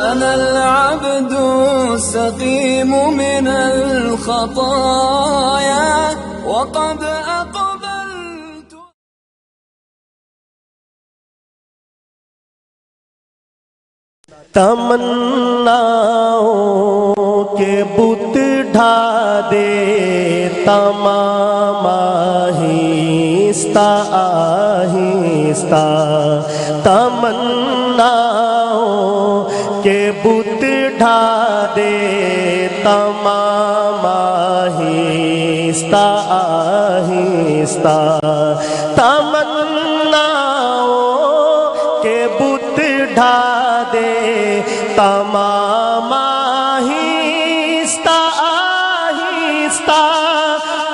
أنا العبد السقيم من الخطايا وقد أقبلت. تمناؤں کے بت ڈھا دے تمام آہستہ آہستہ، تمناؤں کے بت ڈھا دے تمام آہستہ آہستہ، تمناؤں کے بت ڈھا دے تمام آہستہ آہستہ،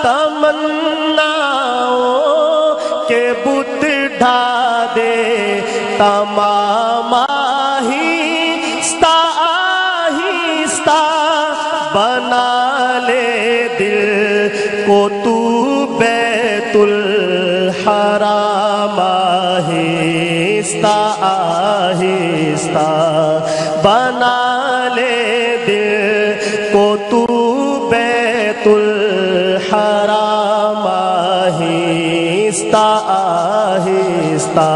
تمناؤں کے بت ڈھا دے تمام آہستہ آہستہ، بنا لے دل کو تو بیت الحرام آہستہ آہستہ، بنا لے دل کو تو بیت الحرام آہستہ آہستہ،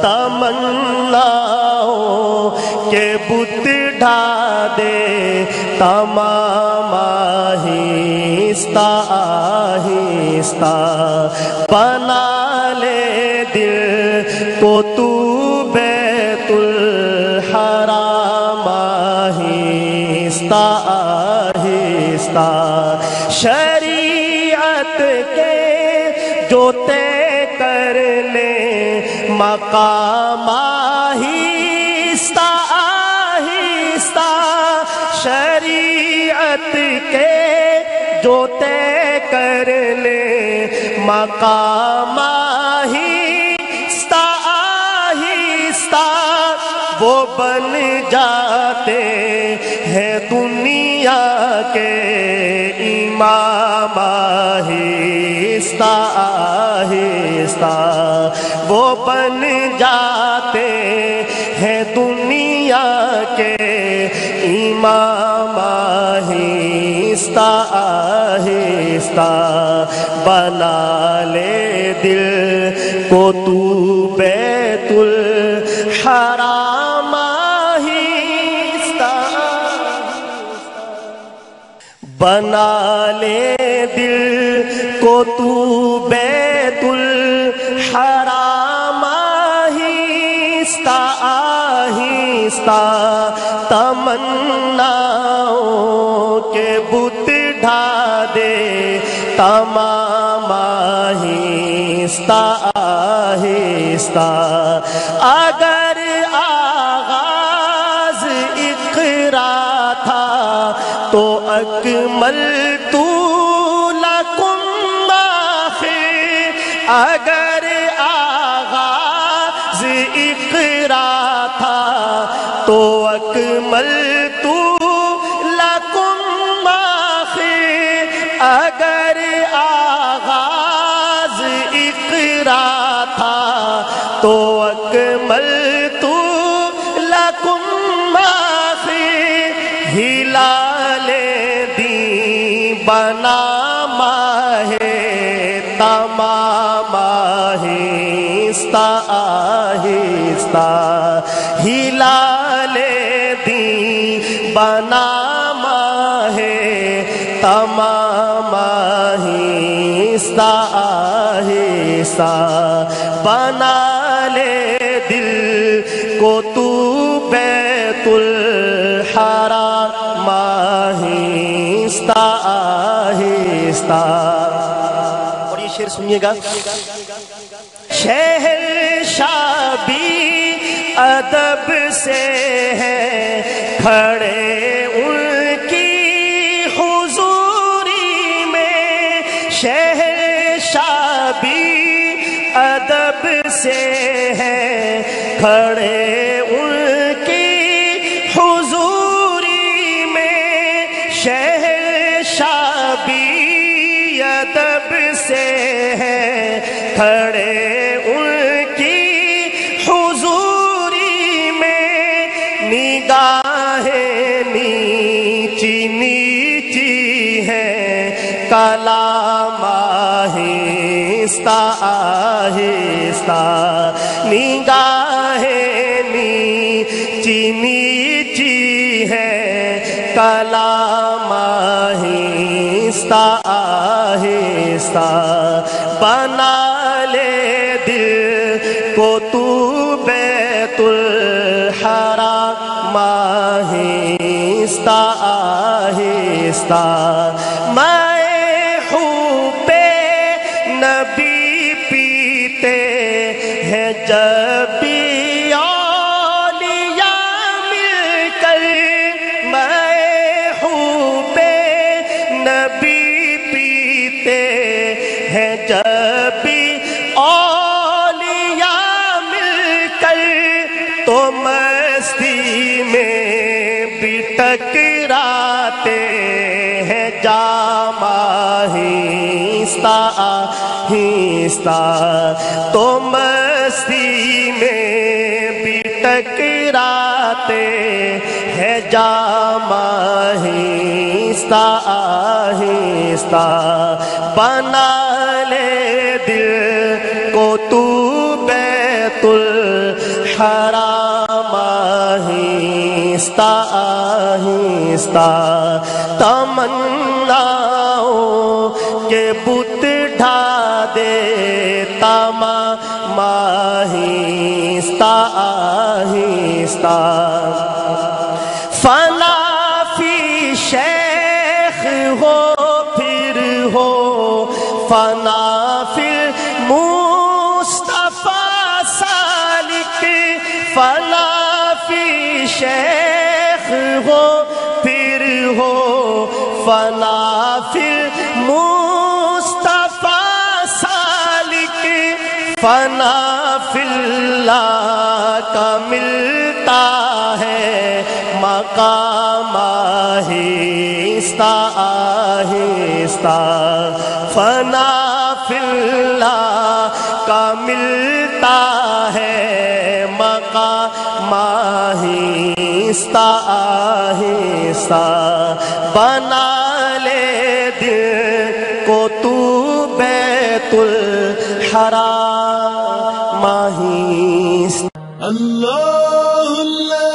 تمناؤں کے بت ڈھا دے تمام آہستہ آہستہ، بنا لے دل کو تو بیت الحرام آہستہ آہستہ، شریعت کے جو طے کر لے مقام آہستہ آہستہ، شریعت کے جو طے کر لے مقام آہستہ آہستہ، وہ بن جاتے ہیں دنیا کے امام آہستہ آہستہ، وہ بن جاتے ہیں دنیا کے امام آہستہ آہستہ، بنا لے دل کو تو بیت الحرام آہستہ، بنا لے دل کو تو بیت الحرام آہستہ آہستہ، تمناؤں کے بت ڈھا دے تمام آہستہ آہستہ، اگر آغاز اقرا تھا تو اکملت لکم آخر، اگر آغاز اقرا تھا تو اکملت لکم آخر، اگر آغاز اقرا تھا تو اکملت لکم آخر، ہلال دین بنا ماہ تمام آہستہ آہستہ، ہلال دین بنا ماہ تمام آہستہ آہستہ، بنا لے دل کو تو بیت الحرام آہستہ آہستہ۔ اور یہ شعر سنیے گا، شہنشاہ بھی ادب سے ہے کھڑے ان کی حضوری میں، شہنشاہ بھی ادب سے ہے کھڑے ان کی حضوری میں، شہنشاہ بھی ادب سے ہے کھڑے ان کی حضوری میں، نگاہ نیچی نیچی ہے کلام آہستہ آہستہ، نگاہیں نیچی نیچی ہے کلام آہستہ آہستہ، بنا لے دل کو تو بیت الحرام آہستہ آہستہ، میں حب نبی پیتے ہیں جب بھی اولیاء مل کر، میں حب نبی پیتے ہیں جب بھی اولیاء مل کر، تو مستی میں بھی ٹکراتے ہیں جام آہستہ آہستہ، تو مستی میں بھی ٹکراتے ہیں جام آہستہ آہستہ، بنا لے دل کو تو بیت الحرام آہستہ آہستہ، تمناؤں کے بت ڈھا دے تمام آہستہ آہستہ، فنا فی شیخ ہو پھر ہو فنا فی مصطفیٰ سالک، فنا فی شیخ ہو پھر ہو فنا فی مصطفیٰ سالک، فنا فی اللہ کا ملتا ہے مقام آہستہ آہستہ، فنا فی اللہ کا ملتا ہے مقام آہستہ آہستہ، بنا لے دل کو تو بیت الحرام آہستہ۔ اللہ